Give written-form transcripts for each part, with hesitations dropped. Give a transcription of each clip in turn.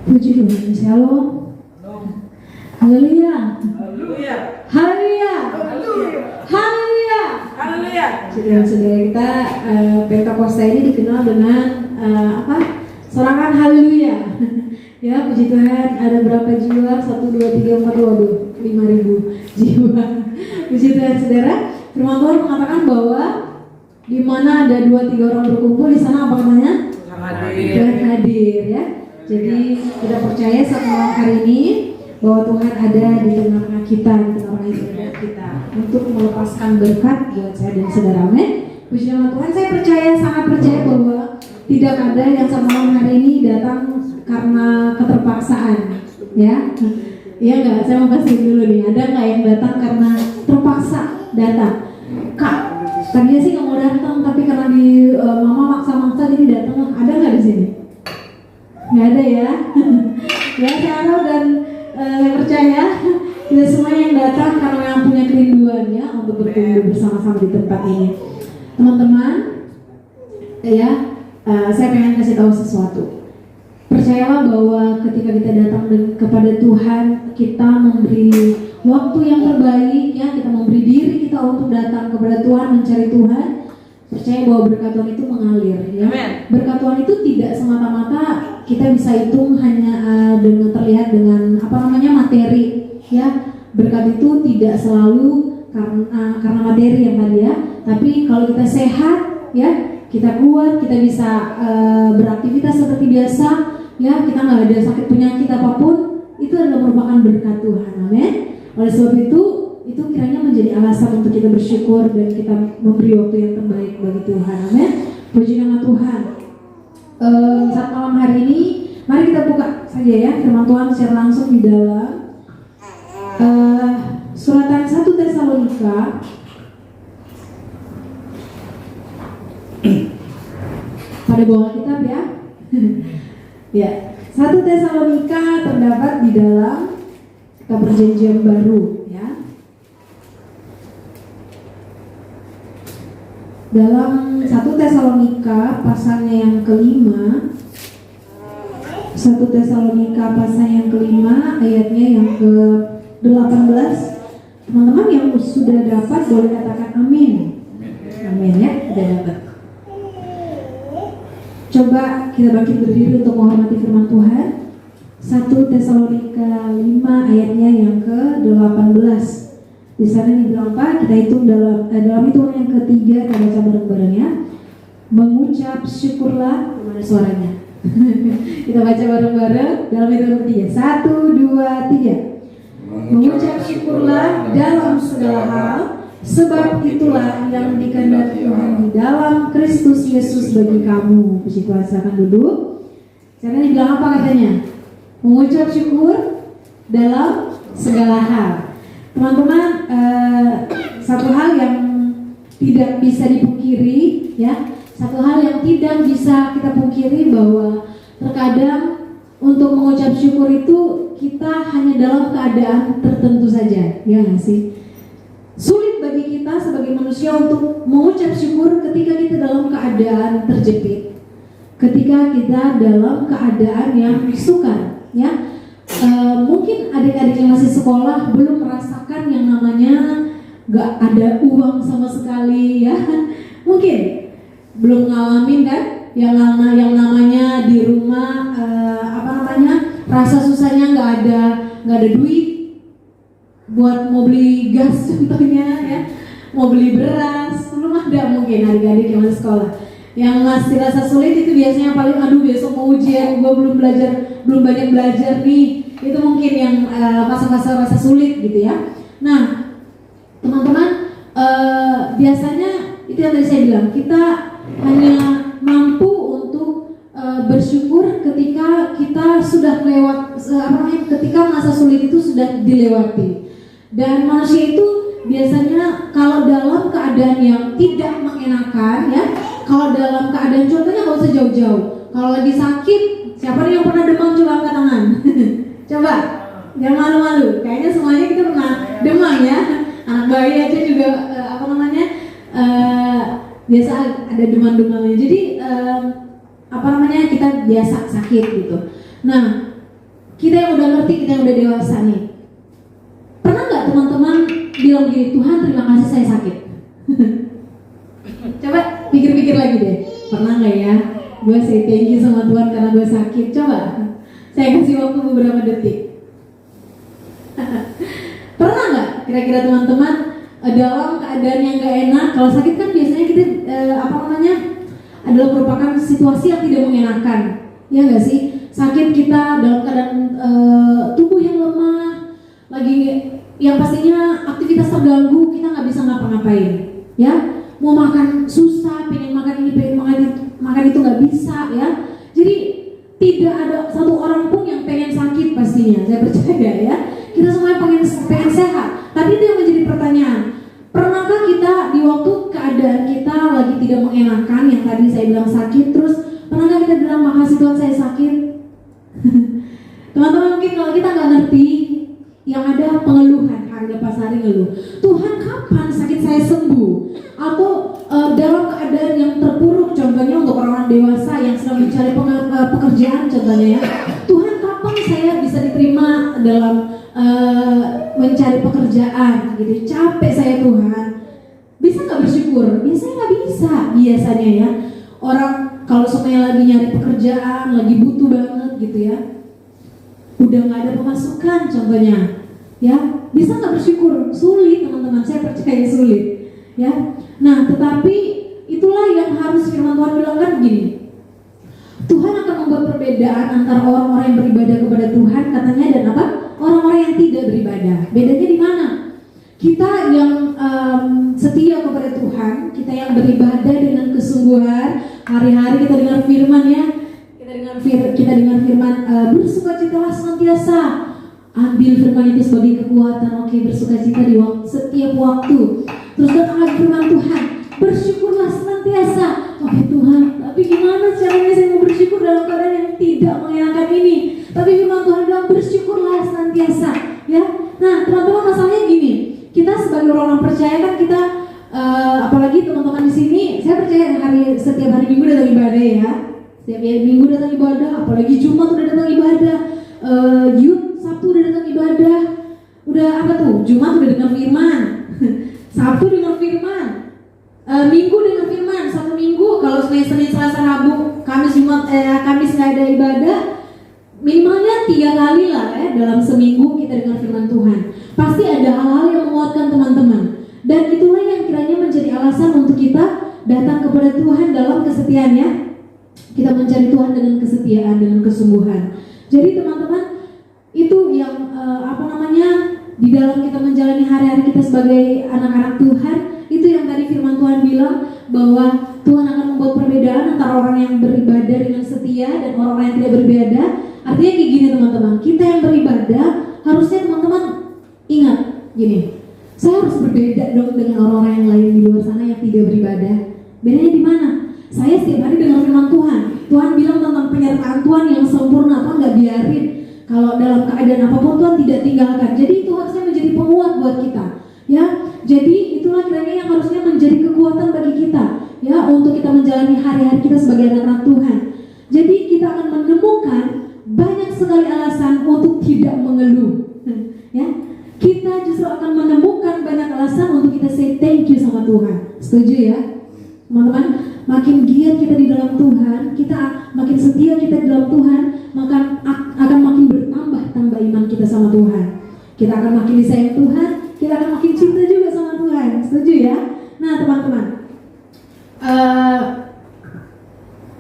Puji Tuhan, Shalom. Haleluya. Haleluya. Haleluya. Haleluya. Haleluya. Haleluya. Saudara-saudara kita, Pentakosta ini dikenal dengan sorangan haleluya. Ya, puji Tuhan, ada berapa jiwa? 1, 2, 3, 4, waduh, 5.000 jiwa. Puji Tuhan, saudara. Firman Tuhan mengatakan bahwa di mana ada 2-3 orang berkumpul, di sana apa namanya? Tuhan hadir, ya. Jadi kita percaya saat malam hari ini bahwa Tuhan ada di tengah-tengah kita, di tengah-tengah ibadah kita untuk melepaskan berkat buat saya dan saudara. Amin. Puji nama Tuhan. Saya percaya, sangat percaya bahwa tidak ada yang saat malam hari ini datang karena keterpaksaan, ya. Iya nggak? Saya mau kasih dulu nih. Ada nggak yang datang karena terpaksa datang? Kak, tadinya sih nggak mau datang, tapi karena di mama maksa-maksa jadi datang. Ada nggak di sini? Nggak ada ya. Ya, saya harap dan percaya kita semua yang datang karena yang punya kerinduan ya untuk berkumpul bersama-sama di tempat ini. Teman-teman, ya, saya pengen kasih tahu sesuatu. Percayalah bahwa ketika kita datang kepada Tuhan, kita memberi waktu yang terbaik, ya, kita memberi diri kita untuk datang kepada Tuhan, mencari Tuhan. Percaya bahwa berkat Tuhan itu mengalir, ya. Berkat Tuhan itu tidak semata-mata kita bisa hitung hanya dengan terlihat dengan materi, ya. Berkat itu tidak selalu karena materi yang tadi, ya. Tapi kalau kita sehat, ya, kita kuat, kita bisa beraktivitas seperti biasa, ya, kita nggak ada sakit penyakit apapun, itu adalah merupakan berkat Tuhan. Amin. Oleh sebab itu kiranya menjadi alasan untuk kita bersyukur dan kita memberi waktu yang terbaik bagi Tuhan. Amin. Puji nama Tuhan. Saat malam hari ini, mari kita buka saja ya firman Tuhan secara langsung di dalam suratan 1 Tesalonika pada bawah kitab, ya. Ya, 1 Tesalonika terdapat di dalam kitab Perjanjian Baru, ya. Dalam 1 Tesalonika pasalnya yang kelima, 1 Tesalonika pasal yang kelima ayatnya yang ke-18. Teman-teman yang sudah dapat boleh katakan amin. Amin, ya, sudah dapat. Coba kita bangkit berdiri untuk menghormati firman Tuhan. 1 Tesalonika 5 ayatnya yang ke-18. Di sana dibilang apa? Kita hitung dalam hitungan yang ketiga, kita baca bareng-bareng, ya. Mengucap syukurlah, gimana suaranya? Kita baca bareng-bareng dalam hitungan ketiga. 1, 2, 3. Mengucap syukurlah dalam segala hal, sebab itulah yang dikehendaki Tuhan di dalam Kristus Yesus bagi kamu. Puji Tuhan, silakan duduk. Sekarang dibilang apa katanya? Mengucap syukur dalam segala hal. Teman-teman, satu hal yang tidak bisa dipungkiri, ya, satu hal yang tidak bisa kita pungkiri bahwa terkadang untuk mengucap syukur itu kita hanya dalam keadaan tertentu saja, ya nggak sih? Sulit bagi kita sebagai manusia untuk mengucap syukur ketika kita dalam keadaan terjepit, ketika kita dalam keadaan yang sukar, ya. Mungkin adik-adik yang masih sekolah belum merasakan yang namanya gak ada uang sama sekali, ya. Mungkin belum ngalamin kan yang namanya di rumah rasa susahnya gak ada duit buat mau beli gas contohnya, ya, mau beli beras, belum ada. Mungkin adik-adik yang masih sekolah yang masih rasa sulit itu biasanya paling aduh besok mau ujian, gue belum banyak belajar nih. Itu mungkin yang masa-masa rasa sulit gitu, ya. Nah, teman-teman, biasanya itu yang tadi saya bilang, kita hanya mampu untuk bersyukur ketika kita sudah ketika masa sulit itu sudah dilewati. Dan manusia itu biasanya kalau dalam keadaan yang tidak mengenakan, ya, kalau dalam keadaan, contohnya nggak usah jauh-jauh, kalau lagi sakit, siapa nih yang pernah demam, coba angkat tangan. Coba, jangan malu-malu. Kayaknya semuanya kita pernah demam, ya. Anak bayi aja juga biasa ada demam-demamnya. Jadi kita biasa sakit gitu. Nah, kita yang udah ngerti, kita yang udah dewasa nih, pernah nggak teman-teman bilang begini, Tuhan terima kasih saya sakit? Coba pikir-pikir lagi deh, pernah nggak ya? Gue say thank you sama Tuhan karena gue sakit. Coba saya kasih waktu beberapa detik. Pernah nggak kira-kira teman-teman dalam keadaan yang gak enak? Kalau sakit kan biasanya kita adalah merupakan situasi yang tidak mengenakan, ya nggak sih? Sakit kita dalam keadaan tubuh yang lemah, lagi yang pastinya aktivitas terganggu, kita nggak bisa ngapa-ngapain, ya. Mau makan susah, pengen makan ini, pengen makan itu nggak bisa, ya. Jadi tidak ada satu orang pun yang pengen sakit pastinya, saya percaya ya. Kita semuanya pengen sehat. Tapi itu yang menjadi pertanyaan. Pernahkah kita di waktu keadaan kita lagi tidak mengenakan, yang tadi saya bilang sakit, terus pernahkah kita bilang makasih Tuhan saya sakit? Teman-teman, mungkin kalau kita nggak ngerti, yang ada pengeluhan, hari lepas hari ngeluh, Tuhan kapan sakit saya sembuh? Atau dalam keadaan yang terpuruk, contohnya untuk orang dewasa yang sedang mencari pekerjaan, contohnya ya, Tuhan kapan saya bisa diterima dalam mencari pekerjaan, gitu, capek saya Tuhan, bisa nggak bersyukur? Biasanya nggak bisa, biasanya ya. Orang kalau semuanya lagi nyari pekerjaan, lagi butuh banget gitu ya, udah nggak ada pemasukan contohnya, ya, bisa nggak bersyukur? Sulit teman-teman, saya percaya sulit, ya. Nah, tetapi itulah yang harus firman Tuhan bilang kan gini, Tuhan akan membuat perbedaan antara orang-orang yang beribadah kepada Tuhan, katanya, dan apa? Orang-orang yang tidak beribadah. Bedanya di mana? Kita yang setia kepada Tuhan, kita yang beribadah dengan kesungguhan, hari-hari kita dengar firman ya, kita dengar firman, bersukacitalah senantiasa. Ambil firman itu sebagai kekuatan. Oke, bersukacita di setiap waktu. Terus datang lagi firman Tuhan, bersyukurlah senantiasa. Oke Tuhan, tapi gimana caranya saya mau bersyukur dalam keadaan yang tidak mengenakan ini? Tapi firman Tuhan bilang bersyukurlah senantiasa, ya. Nah, teman-teman, masalahnya gini, kita sebagai orang percaya kan kita apalagi teman-teman di sini, saya percaya setiap hari Minggu datang ibadah ya. Setiap hari Minggu datang ibadah, apalagi Jumat udah datang ibadah, Sabtu udah datang ibadah. Udah apa tuh? Jumat udah dengar firman. Sabtu dengar firman. Minggu dengar firman. Satu minggu kalau Senin, Selasa, Rabu, Kamis, Jumat, Kamis nggak ada ibadah, minimalnya 3 kali lah ya dalam seminggu kita dengar firman Tuhan. Pasti ada hal-hal yang menguatkan teman-teman. Dan itulah yang kiranya menjadi alasan untuk kita datang kepada Tuhan dalam kesetiaannya. Kita mencari Tuhan dengan kesetiaan, dengan kesungguhan. Jadi teman-teman, itu yang di dalam kita menjalani hari-hari kita sebagai anak-anak Tuhan, itu yang tadi firman Tuhan bilang bahwa Tuhan akan membuat perbedaan antara orang yang beribadah dengan setia dan orang-orang yang tidak beribadah. Artinya kayak gini teman-teman, kita yang beribadah harusnya teman-teman ingat gini, saya harus berbeda dong dengan orang-orang yang lain di luar sana yang tidak beribadah. Bedanya di mana? Saya setiap hari dengar firman Tuhan. Tuhan bilang tentang penyertaan Tuhan yang sempurna, Tuhan nggak biarin kalau dalam keadaan apapun Tuhan tidak tinggalkan. Jadi itu harusnya menjadi penguat buat kita, ya. Jadi itulah kiranya yang harusnya menjadi kekuatan bagi kita, ya, untuk kita menjalani hari-hari kita sebagai anak-anak Tuhan. Jadi kita akan menemukan banyak sekali alasan untuk tidak mengeluh, ya. Kita justru akan menemukan banyak alasan untuk kita say thank you sama Tuhan. Setuju ya, teman-teman? Makin giat kita di dalam Tuhan, kita makin setia kita di dalam Tuhan, maka akan makin bertambah iman kita sama Tuhan. Kita akan makin disayang Tuhan, kita akan makin cinta juga sama Tuhan. Setuju ya? Nah teman-teman,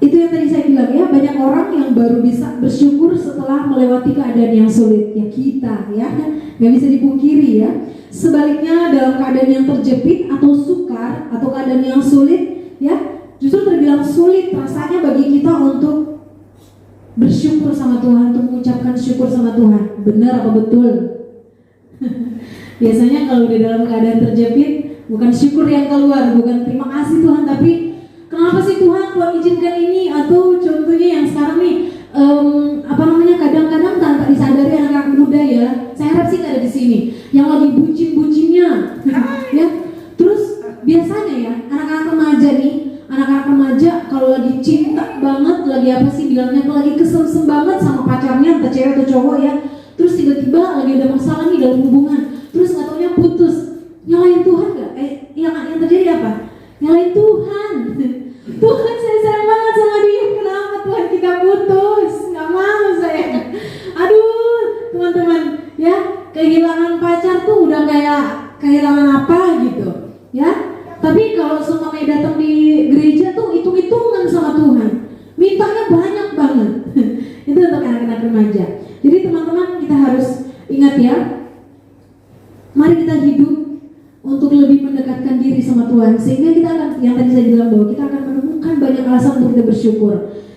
itu yang tadi saya bilang ya, banyak orang yang baru bisa bersyukur setelah melewati keadaan yang sulit. Ya kita ya, nggak bisa dipungkiri ya. Sebaliknya dalam keadaan yang terjepit atau sukar atau keadaan yang sulit ya, justru terbilang sulit rasanya bagi kita untuk bersyukur sama Tuhan, untuk mengucapkan syukur sama Tuhan. Benar apa betul? Biasanya kalau di dalam keadaan terjepit, bukan syukur yang keluar, bukan terima kasih Tuhan, tapi kenapa sih Tuhan izinkan ini? Atau contohnya yang sekarang nih, kadang-kadang tanpa disadari anak-anak muda ya, saya harap sih nggak ada di sini, yang lagi bucin-bucinnya, ya. Terus biasanya ya anak-anak remaja nih, anak-anak remaja kalau lagi cinta banget, lagi apa sih bilangnya, lagi kesem-sem banget sama pacarnya, entah cewek atau cowok ya. Terus tiba-tiba lagi ada masalah nih dalam hubungan, terus nggak taunya putus. Nyalain Tuhan nggak? Yang terjadi apa? Nyalain Tuhan. Tuhan, saya sayang banget sama dia, kenapa Tuhan kita putus? Nggak mau saya. Aduh, teman-teman, ya kehilangan pacar tuh udah kayak kehilangan apa gitu, ya. Tapi kalau semuanya datang di gereja tuh hitung-hitungan sama Tuhan, mintanya banyak banget. Itu untuk anak-anak remaja. Jadi teman-teman, kita harus ingat ya, mari kita hidup untuk lebih mendekatkan diri sama Tuhan, sehingga kita akan, yang tadi saya bilang bahwa kita akan menemukan banyak alasan untuk kita bersyukur.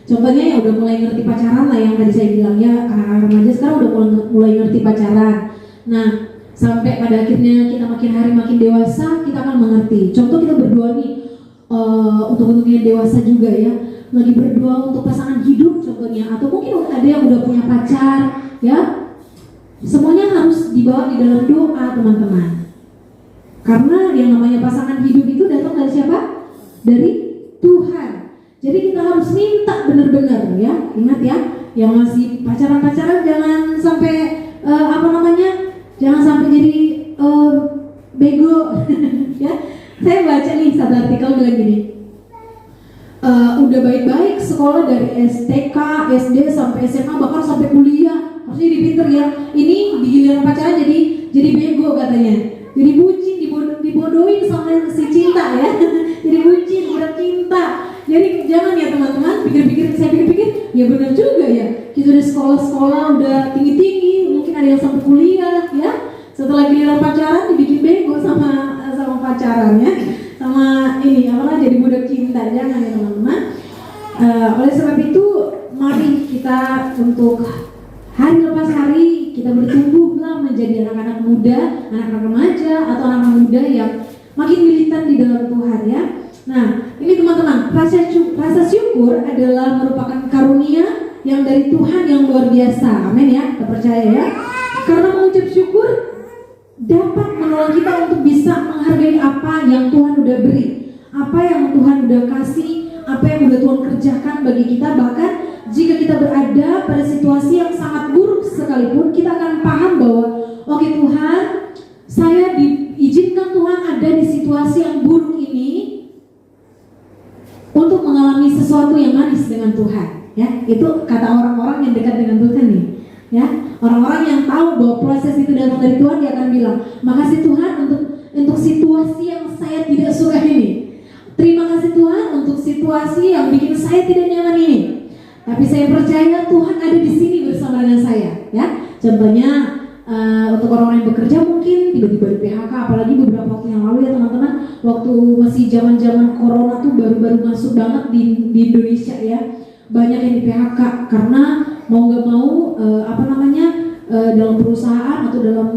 Contohnya ya udah mulai ngerti pacaran lah, yang tadi saya bilang ya, anak-anak remaja sekarang udah mulai ngerti pacaran. Nah, sampai pada akhirnya kita makin hari makin dewasa, kita akan mengerti. Contoh kita berdoa nih untuk yang dewasa juga ya, lagi berdoa untuk pasangan hidup contohnya, atau mungkin ada yang udah punya pacar ya. Semuanya harus dibawa di dalam doa teman-teman. Karena yang namanya pasangan hidup itu datang dari siapa? Dari Tuhan. Jadi kita harus minta benar-benar ya. Ingat ya, yang masih pacaran-pacaran jangan sampai jangan sampai jadi bego. Ya. Saya baca nih satu artikel bilang gini. Udah baik-baik sekolah dari STK, SD sampai SMA, bahkan sampai kuliah, harusnya jadi pinter ya. Ini di giliran pacaran jadi bego katanya. Jadi bucin, dibodohin sama si cinta ya. Jadi bucin, udah cinta. Jadi jangan ya teman-teman, saya pikir-pikir, ya benar juga ya. Kita udah sekolah udah tinggi-tinggi, mungkin ada yang sampai kuliah ya. Setelah giliran pacaran dibikin bego sama pacaran ya. Sama ini jadi budak cinta, jangan ya teman-teman. Oleh sebab itu, mari kita untuk hari lepas hari kita bertumbuhlah menjadi anak-anak muda, anak-anak remaja atau anak-anak muda yang makin militan di dalam Tuhan ya. Nah, ini teman-teman, rasa syukur adalah merupakan karunia yang dari Tuhan yang luar biasa. Amin ya, kita percaya ya. Karena mengucap syukur dapat menolong kita untuk bisa menghargai apa yang Tuhan udah beri, apa yang Tuhan udah kasih, apa yang udah Tuhan kerjakan bagi kita. Bahkan jika kita berada pada situasi yang sangat buruk sekalipun, kita akan paham bahwa oke Tuhan, saya diizinkan Tuhan ada di situasi yang buruk ini untuk mengalami sesuatu yang manis dengan Tuhan ya. Itu kata orang-orang yang dekat dengan Tuhan nih ya. Orang-orang yang tahu bahwa proses itu datang dari Tuhan, dia akan bilang, makasih Tuhan untuk situasi yang saya tidak suka ini. Terima kasih Tuhan untuk situasi yang bikin saya tidak nyaman ini. Tapi saya percaya Tuhan ada di sini bersama dengan saya ya. Contohnya untuk orang yang bekerja mungkin tiba-tiba di PHK, apalagi beberapa waktu yang lalu ya teman-teman, waktu masih zaman-zaman corona tuh baru-baru masuk banget di Indonesia ya. Banyak yang di PHK karena mau nggak mau dalam perusahaan atau dalam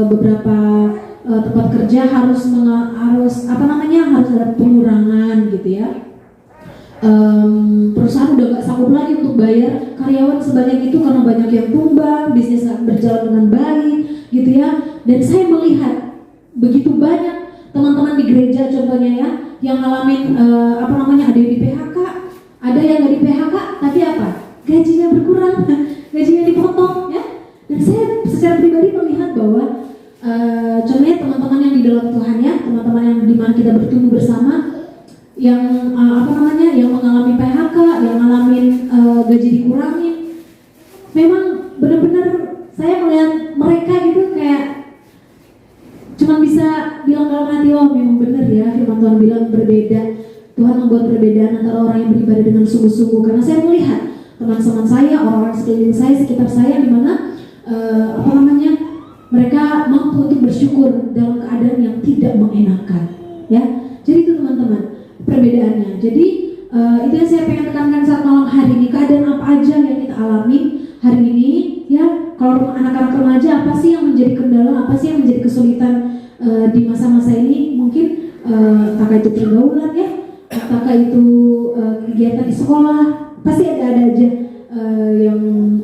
beberapa tempat kerja harus ada pengurangan gitu ya. Perusahaan udah gak sanggup lagi untuk bayar karyawan sebanyak itu karena banyak yang tumbang, bisnis gak berjalan dengan baik gitu ya. Dan saya melihat begitu banyak teman-teman di gereja contohnya ya, yang ngalamin ada yang di PHK, ada yang gak di PHK tapi apa? Gajinya berkurang, gajinya dipotong ya. Dan saya secara pribadi melihat bahwa contohnya teman-teman yang di dalam Tuhan ya, teman-teman yang dimana kita bertumbuh bersama, yang yang mengalami PHK, yang ngalamin gaji dikurangin, memang benar-benar saya melihat mereka gitu kayak cuma bisa bilang dalam hati, oh memang benar ya firman Tuhan bilang berbeda. Tuhan membuat perbedaan antara orang yang beribadah dengan sungguh-sungguh. Karena saya melihat teman-teman saya, orang-orang sekeliling saya, sekitar saya, di mana mereka mampu untuk bersyukur dalam keadaan yang tidak mengenakan ya. Jadi itu teman-teman perbedaannya. Jadi itu yang saya pengen tekankan saat malam hari ini. Keadaan apa aja yang kita alami hari ini ya. Kalau anak-anak remaja, apa sih yang menjadi kendala, apa sih yang menjadi kesulitan di masa-masa ini? Mungkin apakah itu pergaulan ya, apakah itu kegiatan di sekolah, pasti ada aja yang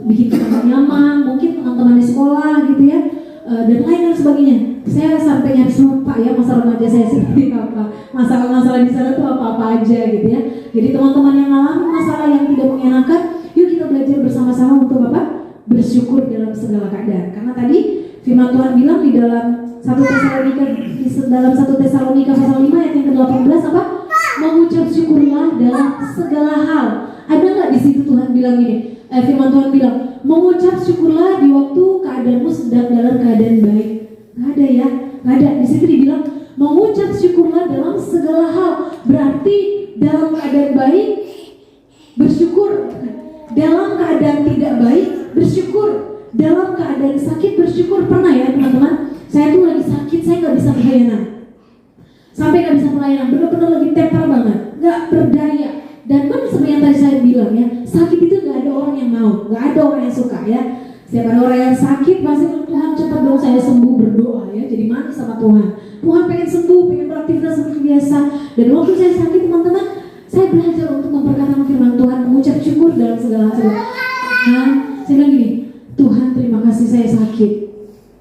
bikin kita nyaman. Mungkin teman-teman di sekolah gitu ya, dan lain sebagainya. saya sampai nyaris lupa ya masa remaja saya seperti apa, masalah-masalah di sana tuh apa-apa aja gitu ya. Jadi teman-teman yang mengalami masalah yang tidak mengenakan, yuk kita belajar bersama-sama untuk apa? Bersyukur dalam segala keadaan. Karena tadi firman Tuhan bilang di dalam 1 Tesalonika pasal 5 ayat yang ke-18 apa? Mengucap syukurlah dalam segala hal. Ada nggak di situ Tuhan bilang gini? Firman Tuhan bilang, mengucap syukurlah di waktu keadaanmu sedang dalam keadaan baik. Nggak ada ya, nggak ada. Di situ dibilang mengucap syukurlah dalam segala hal. Berarti dalam keadaan baik bersyukur, dalam keadaan tidak baik bersyukur, dalam keadaan sakit bersyukur. Pernah ya teman-teman? Saya tuh lagi sakit, saya nggak bisa pelayanan. Sampai nggak bisa pelayanan, benar-benar lagi tepar banget, nggak berdaya. Dan kan seperti yang tadi saya bilang ya, sakit itu nggak ada orang yang mau, nggak ada orang yang suka ya. Setiap ada orang yang sakit pasti Tuhan cepat dong saya sembuh, berdoa ya. Jadi manis sama Tuhan. Tuhan pengen sembuh, pengen beraktivitas seperti biasa. Dan waktu saya sakit teman-teman, saya belajar untuk memperkatakan firman Tuhan, mengucap syukur dalam segala hal. Nah, saya bilang gini, Tuhan terima kasih saya sakit.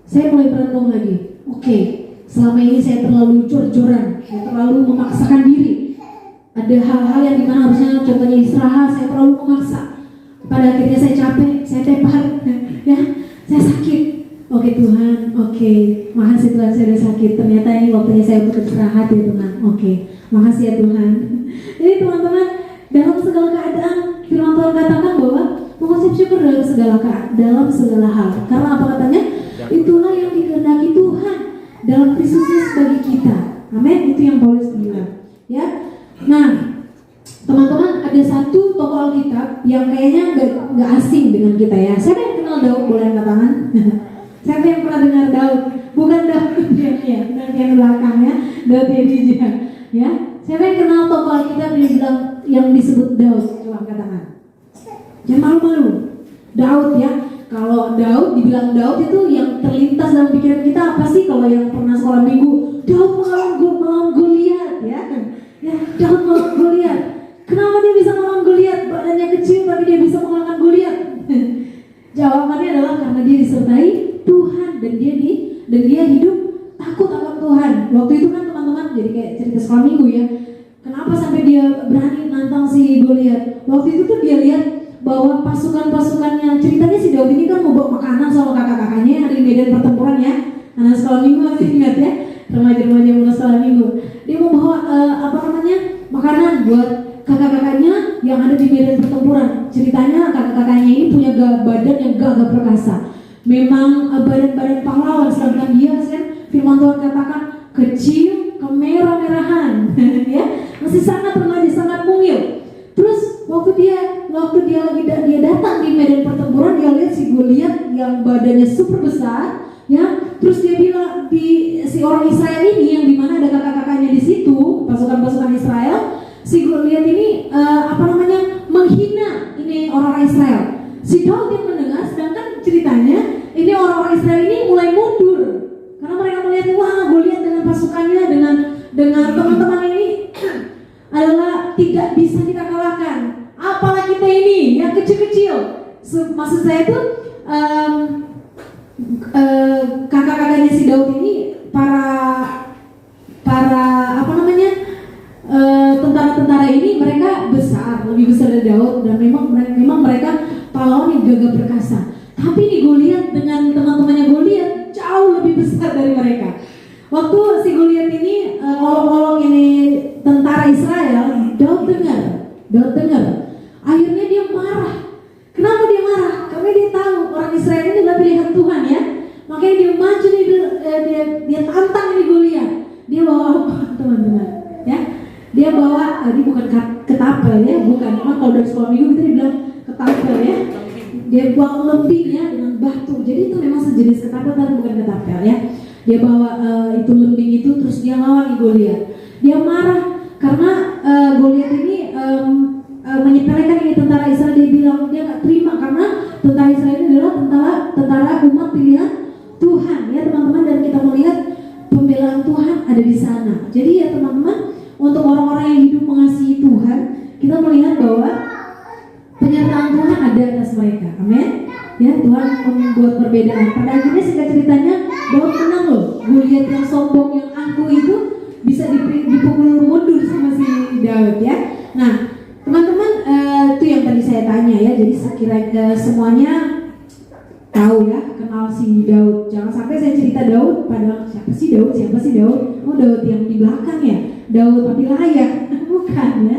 Saya mulai merenung lagi. Oke, selama ini saya terlalu jor-joran, saya terlalu memaksakan diri. Ada hal-hal yang dimana harusnya contohnya istirahat, saya terlalu memaksa. Pada akhirnya saya capek, saya tepar, ya, saya sakit. Oke Tuhan, oke, makasih Tuhan saya udah sakit. Ternyata ini waktunya saya untuk istirahat ya Tuhan. Oke, makasih ya Tuhan. Jadi teman-teman, dalam segala keadaan firman Tuhan katakan bahwa mengucap syukur dalam segala hal. Karena apa katanya? Itulah yang dikehendaki Tuhan dalam Kristus Yesus bagi kita. Amin. Itu yang Paulus bilang. Ya. Nah, teman-teman, ada satu tokoh Alkitab yang kayaknya nggak asing dengan kita ya. Siapa yang kenal Daud? Boleh angkat tangan. Siapa yang pernah dengar Daud? Bukan Daud yang belakang ya, Daud Yedija. Ya, siapa yang kenal tokoh Alkitab yang disebut Daud? Coba angkat tangan. Jangan malu-malu. Daud ya. Kalau Daud, dibilang Daud itu yang terlintas dalam pikiran kita apa sih? Kalau yang pernah sekolah minggu, Daud melawan Goliat ya. Ya, Daud melawan Goliat. Kenapa dia bisa melawan Goliat? Badannya kecil tapi dia bisa mengalahkan Goliat. Jawabannya adalah karena dia disertai Tuhan dan dia hidup takut akan Tuhan. Waktu itu kan teman-teman jadi kayak cerita sekolah minggu ya. Kenapa sampai dia berani nantang si Goliat? Waktu itu tuh dia lihat bahwa pasukan-pasukannya, ceritanya si Daud ini kan mau bawa makanan sama kakak-kakaknya yang ada di medan pertempuran ya. Anak sekolah minggu masih ingat ya, remaja-remaja mulai sekolah minggu. Dia mau bawa makanan buat kakak-kakaknya yang ada di medan pertempuran. Ceritanya kakak-kakaknya ini punya badan yang gagah perkasa. Memang badan-badan pahlawan, sedangkan dia firman Tuhan katakan kecil, kemerah-merahan, ya, masih sangat remaja, sangat mungil. Terus waktu dia datang di medan pertempuran, dia lihat si Goliat yang badannya super besar, ya. Terus dia bilang si orang Israel ini yang dimana ada kakak-kakaknya di situ, pasukan-pasukan Israel, si Goliat ini menghina ini orang Israel. Si Daud yang mendengar, sedangkan ceritanya ini orang-orang Israel ini mulai mundur karena mereka melihat wah Goliat dengan pasukannya dengan teman-teman ini adalah tidak bisa kita kalahkan. Apalah kita ini yang kecil-kecil. Maksud saya itu kakak-kakaknya si Daud ini para tentara-tentara ini mereka besar, lebih besar dari Daud dan memang mereka pahlawan yang gagah perkasa. Tapi di Goliat dengan teman-temannya Goliat jauh lebih besar dari mereka. Waktu si Goliat ini olok-olok ini tentara Israel, Daud dengar. Akhirnya dia marah. Kenapa dia marah? Karena dia tahu orang Israel ini adalah pilihan Tuhan ya. Makanya dia maju dia tantang ini Goliat. Dia bawa apa teman-teman? Ya, dia bawa ini bukan ketapel ya, bukan. Memang kalau dari sekolah minggu kita dibilang ketapel ya. Dia bawa lembing ya dengan batu. Jadi itu memang sejenis ketapel tapi bukan ketapel ya. Dia bawa itu lembing itu terus dia lawan Goliat. Dia marah karena Goliat ini menyepelekan ini tentara Israel. Dia bilang dia nggak terima karena tentara Israel ini adalah tentara umat pilihan Tuhan ya teman-teman, dan kita melihat pembelaan Tuhan ada di sana. Jadi ya teman-teman, untuk orang-orang yang hidup mengasihi Tuhan, kita melihat bahwa penyertaan Tuhan ada atas mereka. Amin. Ya, Tuhan membuat perbedaan. Pada akhirnya singkat ceritanya Daud menang loh Goliat sombong, yang angkuh itu bisa dipukul mundur sama si Daud ya. Nah, teman-teman, itu yang tadi saya tanya ya. Jadi sekiranya semuanya tahu ya, kenal si Daud. Jangan sampai saya cerita Daud padahal siapa sih Daud? Oh, Daud yang di belakang ya, Daud tapi layak. Bukan ya.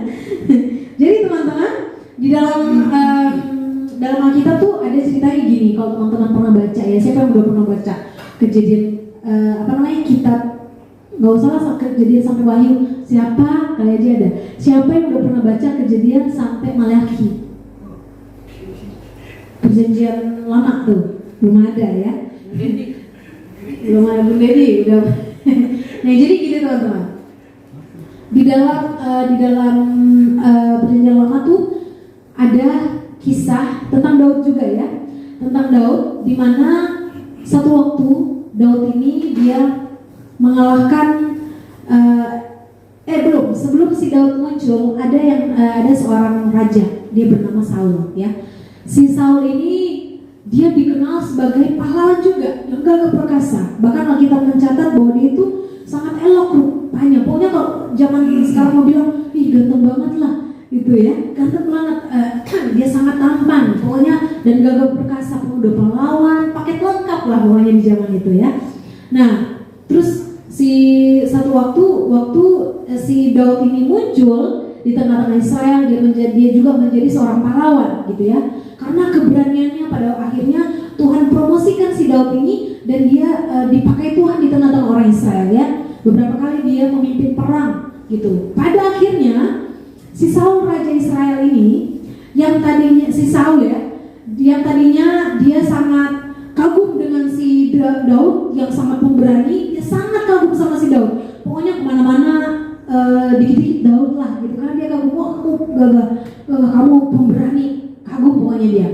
Jadi teman-teman, di dalam Alkitab tuh ada ceritanya gini. Kalau teman-teman pernah baca ya, siapa yang udah pernah baca Kejadian kitab, nggak usah lah Kejadian sampai Wahyu, siapa kali aja ada. Siapa yang udah pernah baca Kejadian sampai Maleakhi? Perjanjian lama tuh belum ada ya. Belum ada Bung Dedi udah. Nah jadi gitu teman-teman. Di dalam perjanjian lama tuh ada kisah tentang Daud juga ya. Tentang Daud, di mana satu waktu Daud ini dia mengalahkan sebelum si Daud muncul ada seorang raja, dia bernama Saul ya. Si Saul ini dia dikenal sebagai pahlawan juga, yang gagah perkasa. Bahkan Alkitab mencatat bahwa dia itu sangat elok rupanya. Pokoknya kalau zaman sekarang mau bilang, ih ganteng banget lah, gitu ya, ganteng banget. Dia sangat tampan, pokoknya, dan gagah perkasa, udah pahlawan, paket lengkap lah pokoknya di zaman itu ya. Nah, terus satu waktu si Daud ini muncul di tengah-tengah Israel, dia juga menjadi seorang pahlawan gitu ya. Karena keberaniannya, pada akhirnya Tuhan promosikan si Daud ini dan dia dipakai Tuhan di tengah-tengah orang Israel ya. Beberapa kali dia memimpin perang gitu. Pada akhirnya si Saul raja Israel ini, yang tadinya dia sangat kagum dengan si Daud yang sangat pemberani, dia sangat kagum sama si Daud. Pokoknya kemana-mana dikit-dikit Daud lah gitu, karena dia kagum, kamu gagah, kamu pemberani, kagum pokoknya dia.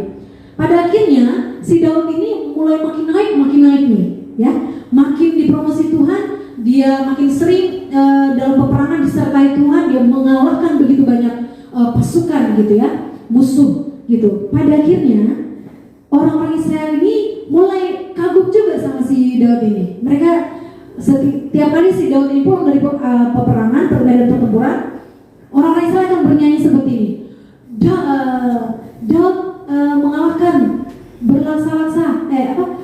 Pada akhirnya si Daud ini mulai makin naik nih ya, makin dipromosi Tuhan, dia makin sering dalam peperangan disertai Tuhan, dia mengalahkan begitu banyak pasukan gitu ya, musuh gitu. Pada akhirnya orang-orang Israel ini mulai kagum juga sama si Daud ini. Mereka setiap kali si Daud ini pulang dari peperangan, medan pertempuran, orang-orang Israel akan bernyanyi seperti ini. Daud mengalahkan berlaksa-laksa,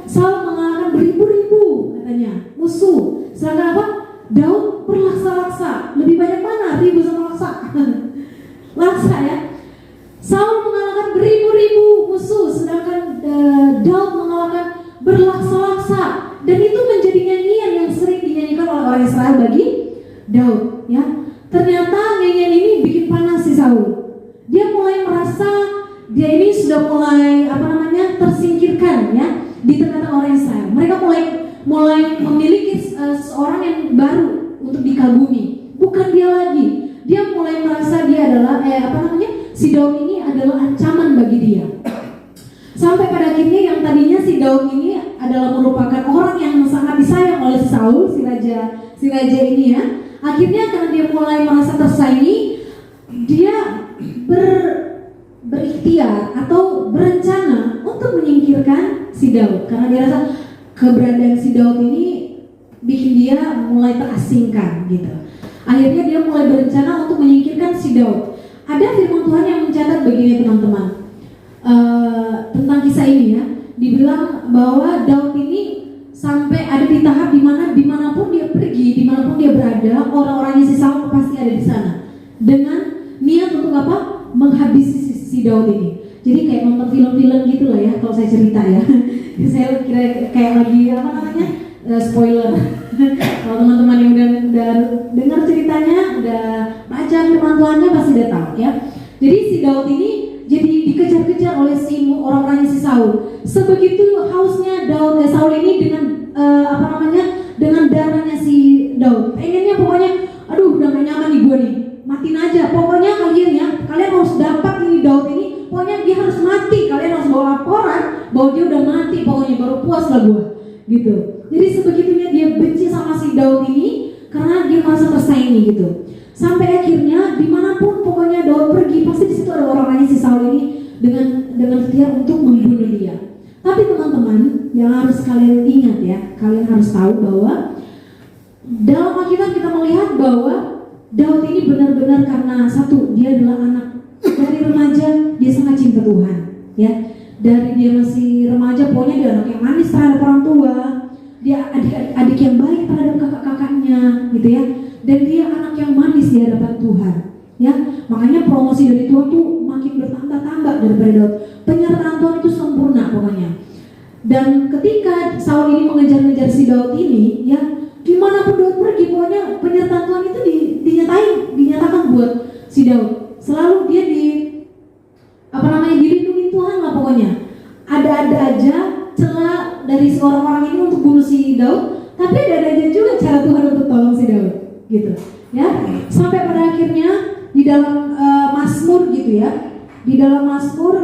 Saul mengalahkan beribu-ribu katanya musuh. Sedangkan apa? Daud berlaksa-laksa. Lebih banyak mana? Ribu sama laksa? Laksa ya. Saul mengalahkan beribu-ribu musuh, sedangkan Daud mengalahkan berlaksa-laksa. Dan itu menjadi nyanyian yang sering dinyanyikan oleh orang Israel bagi Daud ya. Ternyata nyanyian ini bikin panas si Saul. Dia mulai merasa dia ini sudah mulai tersingkirkan ya di tengah-tengah orang Israel. Mereka mulai memiliki seorang yang baru untuk dikagumi. Bukan dia lagi. Dia mulai merasa dia adalah si Daud ini adalah ancaman bagi dia. Sampai pada akhirnya yang tadinya si Daud ini adalah merupakan orang yang sangat disayang oleh si Saul, si raja ini ya. Akhirnya karena dia mulai merasa tersaingi, dia berikhtiar atau berencana untuk menyingkirkan si Daud, karena dia rasa keberadaan si Daud ini bikin dia mulai terasingkan gitu. Akhirnya dia mulai berencana untuk menyingkirkan si Daud. Ada firman Tuhan yang mencatat begini teman-teman, tentang kisah ini ya. Dibilang bahwa Daud ini sampai ada di tahap dimanapun dia pergi, dimanapun dia berada, orang-orangnya si Saul pasti ada di sana dengan niat untuk apa? Menghabisi si Daud ini. Jadi kayak nonton film-film gitu lah ya kalau saya cerita ya. Saya kira kayak lagi spoiler. Kalau teman-teman yang udah dengar ceritanya, udah baca firman Tuhannya pasti udah tahu ya. Jadi si Daud ini jadi dikejar-kejar oleh orang-orangnya si Saul. Sebegitu hausnya Saul ini dengan dengan darahnya si Daud. Pengennya pokoknya, aduh udah gak nyaman nih gue nih, matiin aja. Pokoknya kalian harus dapat ini Daud ini. Pokoknya dia harus mati. Kalian harus bawa laporan bahwa dia udah mati. Pokoknya baru puas lah gue, gitu. Jadi sebegitunya dia benci sama si Daud ini karena dia merasa tersaingi gitu. Sampai akhirnya dimanapun pokoknya Daud pergi, pasti di situ ada orang-orangnya si Saul ini dengan setia untuk membunuh dia. Tapi teman-teman yang harus kalian ingat ya, kalian harus tahu bahwa dalam Alkitab kita melihat bahwa Daud ini benar-benar karena satu, dia adalah anak dari remaja, dia sangat cinta Tuhan, ya. Dari dia masih remaja, pokoknya dia anak yang manis terhadap orang tua, dia adik yang baik terhadap kakak-kakaknya, gitu ya. Dan dia anak yang manis di hadapan Tuhan, ya. Makanya promosi dari Tuhan tuh makin bertambah-tambah daripada Daud. Penyertaan Tuhan itu sempurna pokoknya. Dan ketika Saul ini mengejar-ngejar si Daud ini, ya, dimanapun Daud pergi, pokoknya penyertaan Tuhan itu dinyatakan buat si Daud. Selalu dia dilindungi Tuhan lah pokoknya. Ada aja celah dari seorang orang ini untuk bunuh si Daud, tapi ada aja juga cara Tuhan untuk tolong si Daud, gitu, ya. Sampai pada akhirnya di dalam Mazmur gitu ya, di dalam Mazmur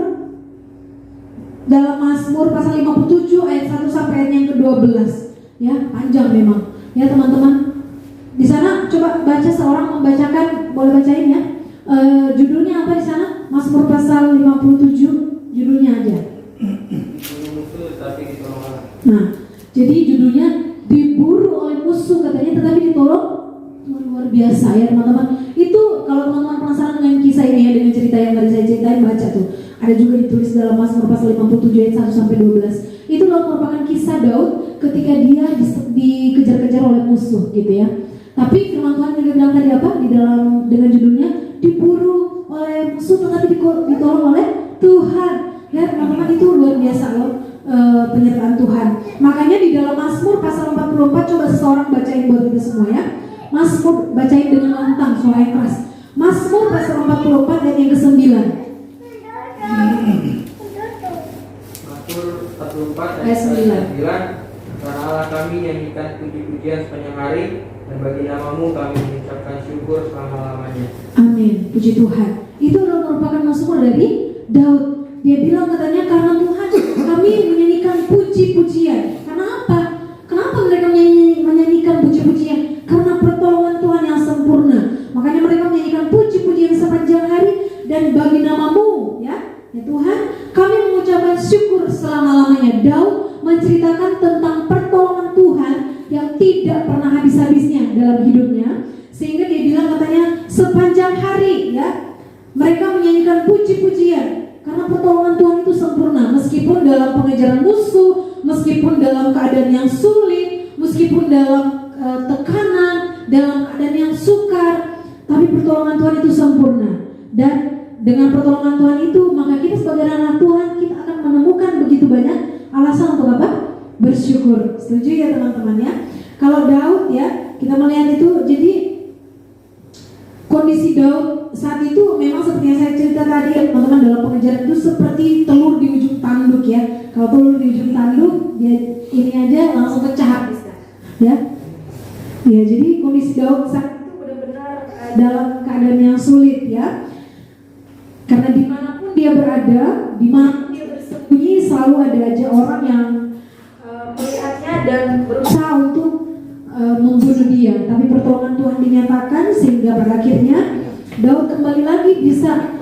pasal 57 ayat 1 sampai ayat yang ke-12, ya, panjang memang. Ya teman-teman, di sana coba baca, seorang membacakan, boleh bacain ya. Judulnya apa di sana? Mazmur pasal 57, judulnya aja. Nah, jadi judulnya diburu oleh musuh katanya, tetapi ditolong. Luar biasa ya teman-teman. Itu kalau teman-teman penasaran dengan kisah ini ya, dengan cerita yang tadi saya ceritain, baca tuh. Ada juga ditulis dalam Mazmur pasal 57 ayat 1 sampai 12. Itu merupakan kisah Daud ketika dia dikejar-kejar oleh musuh gitu ya. Tapi firman Tuhan juga bilang tadi apa? Di dalam dengan judulnya diburu oleh musuh tetapi ditolong oleh Tuhan. Ya teman-teman, itu luar biasa loh, penyertaan Tuhan. Makanya di dalam Mazmur pasal 44, coba seseorang bacain buat kita semua ya. Mazmur, bacain dengan lantang, suara yang keras. Mazmur pasal 44 ayat yang ke-9. Mazmur 44 ayat 9. Karena Allah kami nyanyikan puji-pujian sepanjang hari, dan bagi namamu kami mengucapkan syukur selama-lamanya. Amin, puji Tuhan. Itu adalah merupakan mazmur dari Daud. Dia bilang katanya, karena Tuhan kami menyanyikan puji-pujian. Karena apa? Kenapa mereka menyanyikan puji-pujian? Karena pertolongan Tuhan yang sempurna. Makanya mereka menyanyikan puji-pujian sepanjang hari, dan bagi namamu, ya Tuhan, kami mengucapkan syukur selama-lamanya. Daud menceritakan tentang pertolongan Tuhan yang tidak pernah habis-habisnya dalam hidupnya, sehingga dia bilang katanya sepanjang hari ya mereka menyanyikan puji-pujian karena pertolongan Tuhan itu sempurna, meskipun dalam pengejaran musuh, meskipun dalam keadaan yang sulit, meskipun dalam tekanan, dalam keadaan yang sukar, tapi pertolongan Tuhan itu sempurna. Dan dengan pertolongan Tuhan itu, maka kita sebagai anak Tuhan, kita akan menemukan begitu banyak alasan untuk apa? Bersyukur. Setuju ya teman-teman ya? Kalau Daud ya, kita melihat itu, jadi kondisi Daud saat itu memang seperti yang saya cerita tadi ya teman-teman, dalam pengejaran itu seperti telur di ujung tanduk ya. Kalau telur di ujung tanduk, dia ini aja langsung pecah habis ya. Ya, jadi kondisi Daud saat itu benar-benar dalam keadaan yang sulit ya. Karena dimanapun dia berada, dimanapun dia bersembunyi, selalu ada aja orang yang melihatnya dan berusaha untuk membunuh dia. Tapi pertolongan Tuhan dinyatakan sehingga pada akhirnya Daud kembali lagi bisa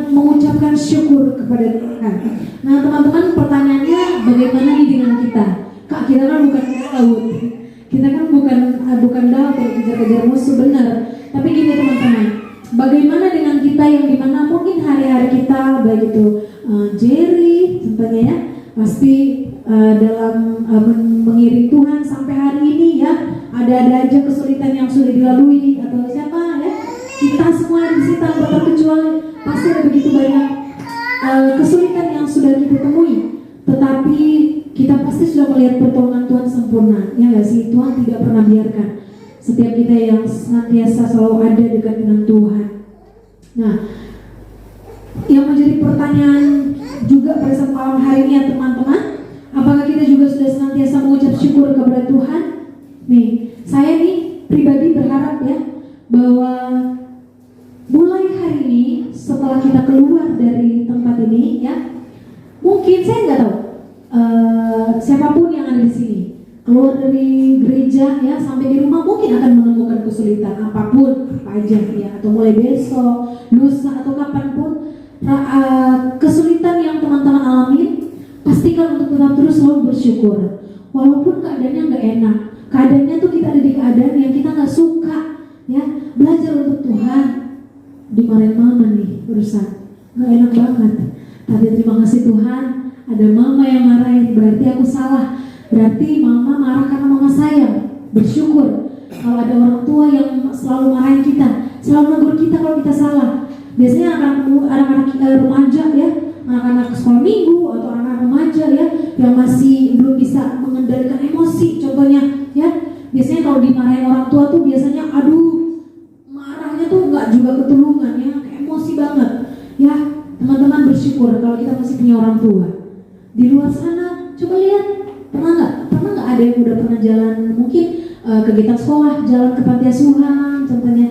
mengucapkan syukur kepada Tuhan. Nah teman-teman, pertanyaannya bagaimana nih dengan kita? Kak, kita kan bukan Daud, kita kan bukan Daud yang kejar-kejar musuh, benar. Tapi gini teman-teman, bagaimana dengan kita yang dimana mungkin hari-hari kita baik itu Jerry contohnya ya, pasti dalam mengiring Tuhan sampai hari ini ya, ada aja kesulitan yang sudah dilalui, atau siapa ya, kita semua di sini tanpa terkecuali pasti ada begitu banyak kesulitan yang sudah kita temui, tetapi kita pasti sudah melihat pertolongan Tuhan sempurna, ya nggak sih? Tuhan tidak pernah biarkan setiap kita yang senantiasa selalu ada dekat dengan Tuhan. Nah, yang menjadi pertanyaan juga pada saat malam hari ini ya teman-teman, apakah kita juga sudah senantiasa mengucap syukur kepada Tuhan? Nih, saya nih pribadi berharap ya bahwa mulai hari ini setelah kita keluar dari tempat ini ya, mungkin saya nggak tahu siapapun yang ada di sini keluar dari gereja ya sampai di rumah mungkin akan menemukan kesulitan apapun apa aja ya, atau mulai besok, lusa atau kapanpun kesulitan yang teman-teman alami, pastikan untuk tetap terus selalu bersyukur walaupun keadaannya nggak enak, keadaannya tuh kita ada di keadaan yang kita nggak suka, ya. Belajar untuk Tuhan. Dimarahin mama nih, urusan nggak enak banget. Tapi terima kasih Tuhan, ada mama yang marahin, berarti aku salah. Berarti mama marah karena mama sayang. Bersyukur. Kalau ada orang tua yang selalu marahin kita, selalu negur kita kalau kita salah. Biasanya anak-anak remaja ya, anak-anak sekolah minggu atau anak-anak remaja ya, yang masih belum bisa mengendalikan emosi, contohnya ya. Biasanya kalau dimarahin orang tua tuh biasanya aduh, marahnya tuh nggak juga ketulungan ya, emosi banget ya. Teman-teman bersyukur kalau kita masih punya orang tua. Di luar sana coba lihat, pernah nggak ada yang udah pernah jalan mungkin kegiatan sekolah, jalan ke panti asuhan contohnya,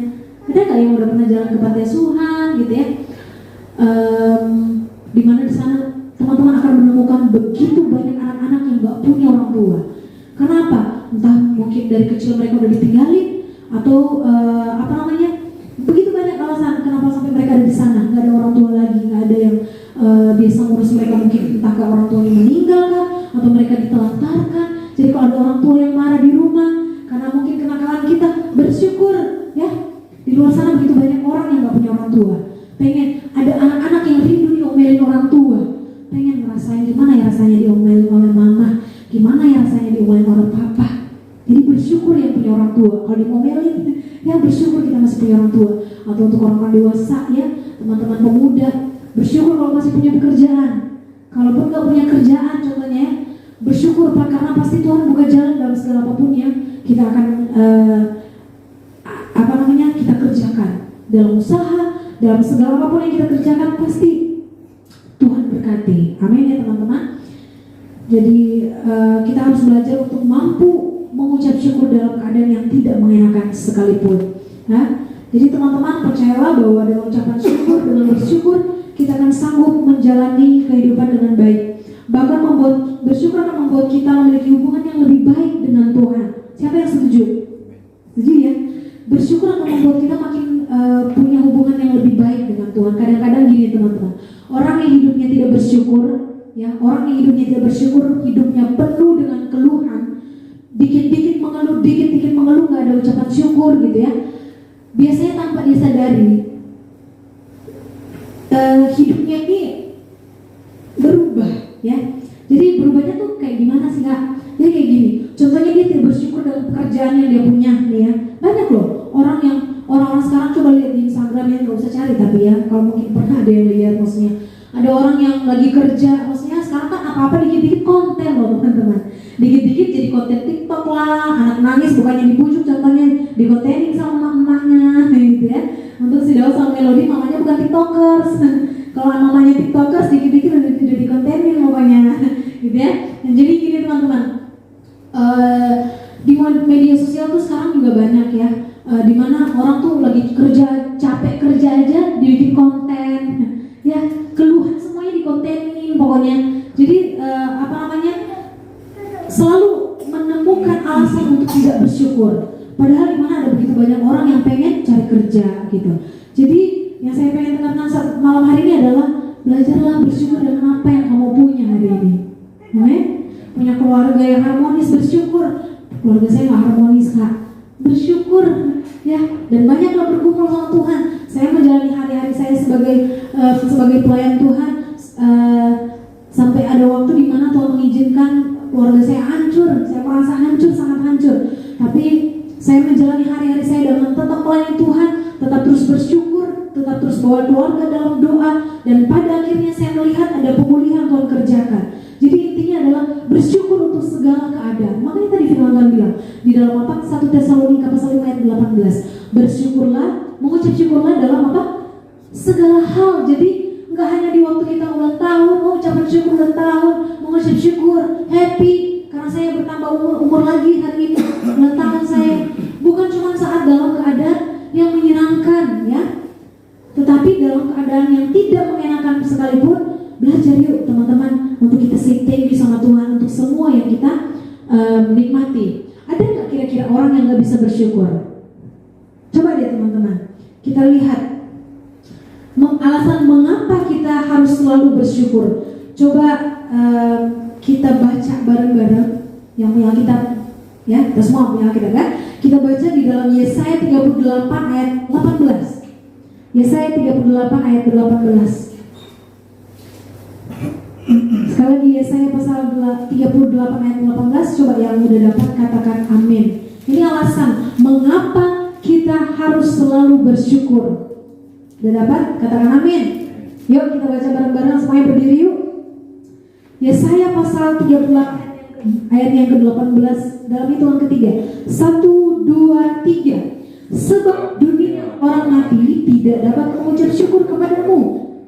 ada nggak yang udah pernah jalan ke panti asuhan gitu ya, di mana di sana teman-teman akan menemukan begitu banyak anak-anak yang nggak punya orang tua. Kenapa? Entah mungkin dari kecil mereka udah ditinggalin atau begitu banyak alasan kenapa sampai mereka ada di sana, nggak ada orang tua lagi, nggak ada yang biasa ngurus mereka, mungkin entah ke orang tua yang meninggal kah, atau mereka ditelantarkan. Jadi kalau ada orang tua yang marah di rumah karena mungkin kenakalan kita, bersyukur ya. Di luar sana begitu banyak orang yang nggak punya orang tua. Pengen ada anak-anak yang rindu diomelin orang tua, pengen ngerasain gimana ya rasanya diomelin oleh mama, gimana ya rasanya diomelin oleh papa. Jadi bersyukur yang punya orang tua. Kalau diomelin, ya bersyukur kita masih punya orang tua. Atau untuk orang-orang dewasa ya, teman-teman pemuda, bersyukur kalau masih punya pekerjaan. Kalaupun nggak punya kerjaan contohnya, bersyukur Pak, karena pasti Tuhan buka jalan dalam segala apapun yang kita akan kita kerjakan. Dalam usaha, dalam segala apapun yang kita kerjakan pasti Tuhan berkati. Amin ya teman-teman. Jadi kita harus belajar untuk mampu mengucap syukur dalam keadaan yang tidak mengenakan sekalipun. Nah, jadi teman-teman percayalah bahwa dengan ucapan syukur, dengan bersyukur kita akan sanggup menjalani kehidupan dengan baik. Bahkan bersyukur akan membuat kita memiliki hubungan yang lebih baik dengan Tuhan. Siapa yang setuju? Setuju ya? Bersyukur akan membuat kita makin punya hubungan yang lebih baik dengan Tuhan. Kadang-kadang gini teman-teman, orang yang hidupnya tidak bersyukur, ya, orang yang hidupnya tidak bersyukur, hidupnya penuh dengan keluhan, dikit-dikit mengeluh, nggak ada ucapan syukur gitu ya. Biasanya tanpa disadari, hidupnya ini berubah ya. Jadi berubahnya tuh kayak gimana sih Kak? Jadi kayak gini, contohnya dia tidak bersyukur dalam pekerjaan yang dia punya nih ya. Banyak loh orang-orang sekarang, coba lihat di Instagram ya, nggak usah cari tapi ya, kalau mungkin pernah ada yang lihat, maksudnya ada orang yang lagi kerja, maksudnya sekarang kan apa-apa dikit-dikit konten loh teman-teman. Dikit-dikit jadi konten TikTok lah, anak nangis bukannya dibujuk, contohnya dikontenin sama emaknya gitu ya. Untuk si Daud sama Melody, mamanya bukan tiktokers. Kalau mamanya tiktokers, dikit-dikit udah dikontenin pokoknya gitu ya. Dan jadi gini teman-teman, di media sosial tuh sekarang juga banyak ya, dimana orang tuh lagi kerja, capek kerja aja dibikin konten ya, keluhan semuanya dikontenin pokoknya. Jadi selalu menemukan alasan untuk tidak bersyukur, padahal dimana ada begitu banyak orang yang pengen cari kerja gitu. Jadi yang saya pengen tekankan malam hari ini adalah belajarlah bersyukur dengan apa yang kamu punya hari ini. Amin. Punya keluarga yang harmonis, bersyukur. Keluarga saya nggak harmonis Kak, bersyukur ya. Dan banyaklah berkumpul sama Tuhan. Saya menjalani hari-hari saya sebagai pelayan Tuhan, sampai ada waktu di mana Tuhan mengizinkan keluarga saya hancur. Saya merasa hancur, sangat hancur. Tapi saya menjalani hari-hari saya dengan tetap melayani Tuhan, tetap terus bersyukur, tetap terus bawa keluarga dalam doa, dan pada akhirnya saya melihat ada pemulihan Tuhan kerjakan. Jadi intinya adalah bersyukur untuk segala keadaan. Makanya tadi firman Tuhan bilang di dalam 1 Tesalonika pasal 5 ayat 18, bersyukurlah, mengucap syukurlah dalam apa? Segala hal. Jadi nggak hanya di waktu kita ulang tahun, ucapan syukur ulang tahun, mengucap syukur, happy karena saya bertambah umur lagi hari ini, ulang tahun saya. Bukan cuma saat dalam keadaan yang menyenangkan ya, tetapi dalam keadaan yang tidak mengenakan sekalipun. Belajar yuk teman-teman untuk kita say thank you sama Tuhan untuk semua yang kita nikmati. Ada nggak kira-kira orang yang nggak bisa bersyukur? Coba deh teman-teman, kita lihat alasan mengapa kita harus selalu bersyukur. Coba kita baca bareng-bareng yang Ya, kita semua punya Alkitab kan? Kita baca di dalam Yesaya 38 ayat 18. Yesaya 38 ayat 18. Sekali lagi Yesaya pasal 38 ayat 18. Coba yang udah dapat katakan amin. Ini alasan mengapa kita harus selalu bersyukur. Udah dapat? Katakan amin. Yuk kita baca bareng-bareng, semuanya berdiri yuk. Yesaya pasal 38 ayat yang ke-18 dalam hitungan ketiga. 1, 2, 3. Sebab dunia orang mati tidak dapat mengucap syukur kepadamu,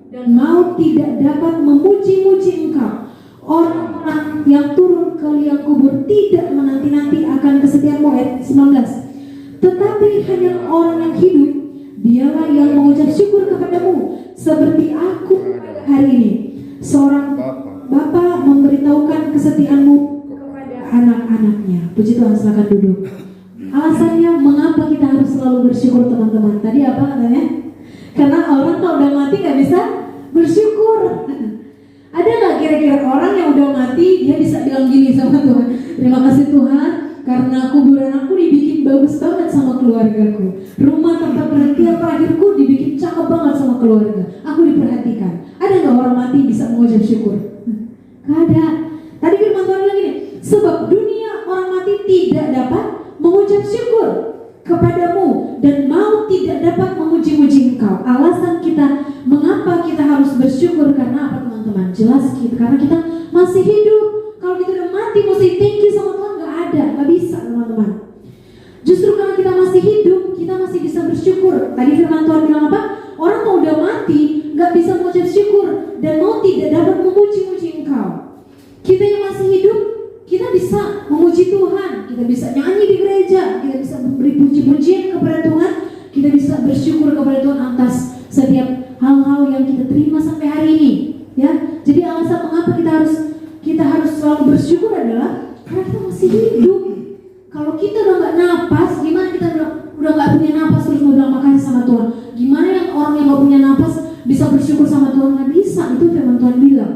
dan maut tidak dapat memuji-muji engkau. Orang-orang yang turun ke liang kubur tidak menanti-nanti akan kesetiaanmu. Ayat 19. Tetapi hanya orang yang hidup, dialah yang mengucap syukur kepadamu, seperti aku pada hari ini. Seorang bapa memberitahukan kesetiaanmu kepada anak-anaknya. Puji Tuhan, silakan duduk. Alasannya mengapa kita harus selalu bersyukur, teman-teman? Tadi apa katanya? Karena orang kalau udah mati gak bisa bersyukur. Ada gak kira-kira orang yang udah mati dia bisa bilang gini sama Tuhan, terima kasih Tuhan karena kuburan aku dibikin bagus banget sama keluargaku, rumah tempat perhatian terakhirku dibikin cakep banget sama keluarga, aku diperhatikan. Ada gak orang mati bisa mengucap syukur? Gak ada. Tadi firman Tuhan bilang gini, sebab dunia orang mati tidak dapat mengucap syukur kepadamu, dan maut tidak dapat memuji-muji engkau. Alasan kita mengapa kita harus bersyukur karena apa, teman-teman? Jelas kita, karena kita masih hidup. Kalau kita udah mati mesti thank you sama Tuhan, gak ada, gak bisa, teman-teman. Justru karena kita masih hidup, kita masih bisa bersyukur. Tadi firman Tuhan bilang apa? Orang kalau udah mati gak bisa mengucap syukur, dan maut tidak dapat memuji-muji engkau. Kita yang masih hidup, kita bisa memuji Tuhan, kita bisa nyanyi di gereja, kita bisa beri puji-pujian kepada Tuhan, kita bisa bersyukur kepada Tuhan atas setiap hal-hal yang kita terima sampai hari ini. Ya, jadi alasan mengapa kita harus selalu bersyukur adalah karena kita masih hidup. Kalau kita udah nggak napas, gimana kita udah nggak punya napas terus mau bilang makasih sama Tuhan? Gimana yang orang yang nggak punya napas bisa bersyukur sama Tuhan? Nggak bisa, itu firman Tuhan bilang.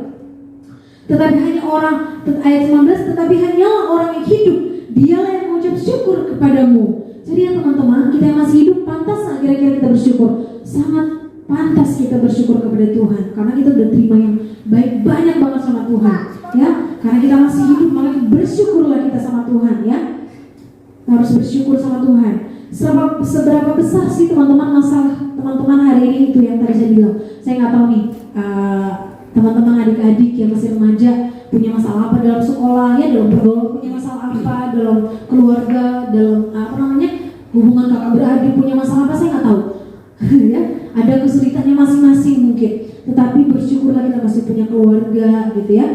Tetapi hanya orang, ayat 19, tetapi hanyalah orang yang hidup, dialah yang mengucap syukur kepadamu. Jadi ya teman-teman, kita yang masih hidup pantas nggak kira-kira kita bersyukur? Sangat pantas kita bersyukur kepada Tuhan, karena kita udah terima yang baik banyak banget sama Tuhan, ya. Karena kita masih hidup, maka bersyukurlah kita sama Tuhan, ya. Kita harus bersyukur sama Tuhan. Seberapa besar sih teman-teman masalah teman-teman hari ini itu yang tadi saya bilang? Saya nggak tahu nih. Teman-teman adik-adik yang masih remaja punya masalah apa dalam sekolah, ya, dalam pergaulan punya masalah apa, dalam keluarga, dalam hubungan kakak beradik punya masalah apa, saya nggak tahu. Ya, ada kesulitannya masing-masing mungkin, tetapi bersyukurlah kita masih punya keluarga, gitu ya.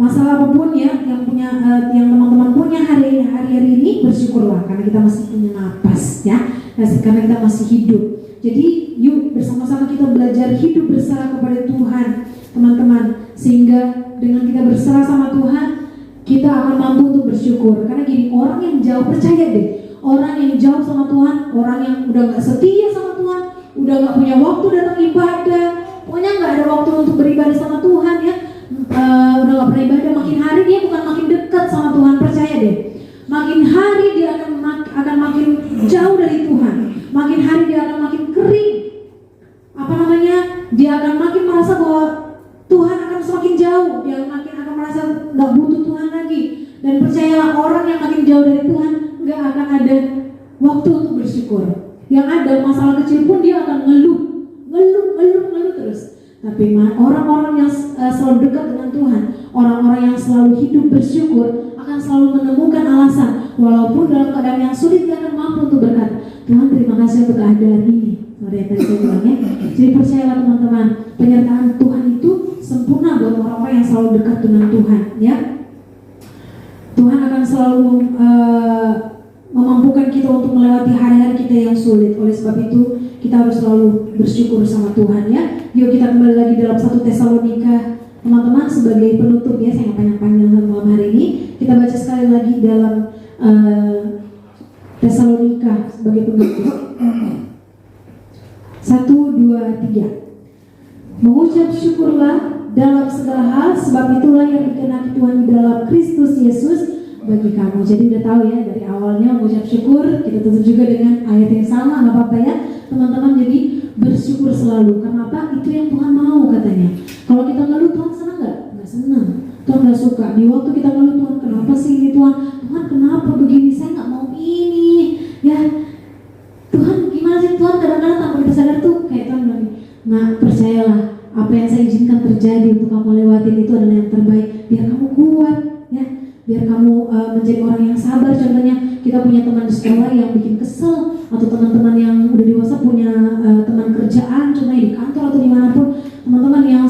Masalah apapun ya yang teman-teman punya hari ini, bersyukurlah karena kita masih punya napas, ya, karena kita masih hidup. Jadi yuk bersama-sama kita belajar hidup berserah kepada Tuhan, teman-teman, sehingga dengan kita berserah sama Tuhan, kita akan mampu untuk bersyukur. Karena gini, orang yang jauh, percaya deh, orang yang jauh sama Tuhan, orang yang udah gak setia sama Tuhan, udah gak punya waktu datang ibadah, pokoknya gak ada waktu untuk beribadah sama Tuhan, ya, udah gak pernah ibadah, makin hari dia bukan makin dekat sama Tuhan, percaya deh, makin hari dia akan makin jauh dari Tuhan, makin hari dia akan makin kering, dia akan makin merasa bahwa Tuhan akan semakin jauh, dia akan merasa gak butuh Tuhan lagi. Dan percayalah, orang yang makin jauh dari Tuhan gak akan ada waktu untuk bersyukur. Yang ada masalah kecil pun dia akan ngeluh terus. Tapi orang-orang yang selalu dekat dengan Tuhan, orang-orang yang selalu hidup bersyukur, akan selalu menemukan alasan, walaupun dalam keadaan yang sulit dia akan mampu untuk berkata, Tuhan terima kasih untuk keadaan ini. Yang tadi saya bilang, ya. Jadi percayalah teman-teman, penyertaan Tuhan itu sempurna buat orang-orang yang selalu dekat dengan Tuhan, ya. Tuhan akan selalu memampukan kita untuk melewati hari-hari kita yang sulit. Oleh sebab itu kita harus selalu bersyukur sama Tuhan, ya. Yuk kita kembali lagi dalam 1 Tesalonika, teman-teman, sebagai penutup, ya. Saya nggak panjang-panjang malam hari ini. Kita baca sekali lagi dalam Tesalonika sebagai penutup. 1, 2, 3. Mengucap syukurlah dalam segala hal, sebab itulah yang dikehendaki Tuhan di dalam Kristus Yesus bagi kamu. Jadi udah tahu ya, dari awalnya mengucap syukur, kita tutup juga dengan ayat yang sama, nggak apa-apa ya teman-teman. Jadi bersyukur selalu. Kenapa? Itu yang Tuhan mau katanya. Kalau kita ngeluh, Tuhan senang nggak? Nggak senang. Tuhan nggak suka. Di waktu kita ngeluh, Tuhan kenapa sih ini Tuhan? Tuhan kenapa begini? Saya nggak mau ini. Ya Tuhan gimana sih Tuhan? Kadang-kadang tanpa kita sadar tuh kayak Tuhan bilang, nah percayalah, apa yang saya izinkan terjadi untuk kamu lewatin itu adalah yang terbaik. Biar kamu kuat, ya. Biar kamu menjadi orang yang sabar. Contohnya kita punya teman di sekolah yang bikin kesel, atau teman-teman yang udah dewasa punya teman kerjaan, contohnya di kantor atau dimanapun, teman-teman yang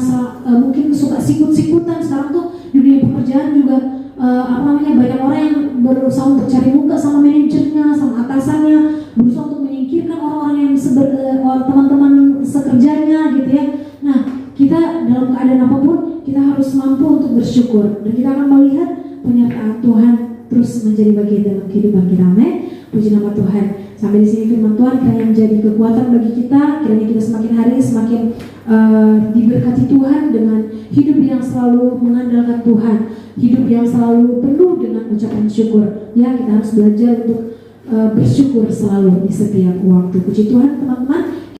mungkin suka sikut-sikutan. Sekarang tuh di dunia pekerjaan juga banyak orang yang berusaha untuk cari muka sama manajernya, sama atasannya, berusaha untuk menyingkirkan orang-orang yang teman-teman sekerjanya gitu ya. Nah, kita dalam keadaan apapun kita harus mampu untuk bersyukur, dan kita akan melihat penyertaan Tuhan terus menjadi bagian dalam kehidupan kita. Amin. Puji nama Tuhan. Sampai di sini firman Tuhan kiranya menjadi kekuatan bagi kita. Kiranya kita semakin hari semakin diberkati Tuhan dengan hidup yang selalu mengandalkan Tuhan, hidup yang selalu penuh dengan ucapan syukur. Ya, kita harus belajar untuk bersyukur selalu di setiap waktu. Puji Tuhan teman-teman.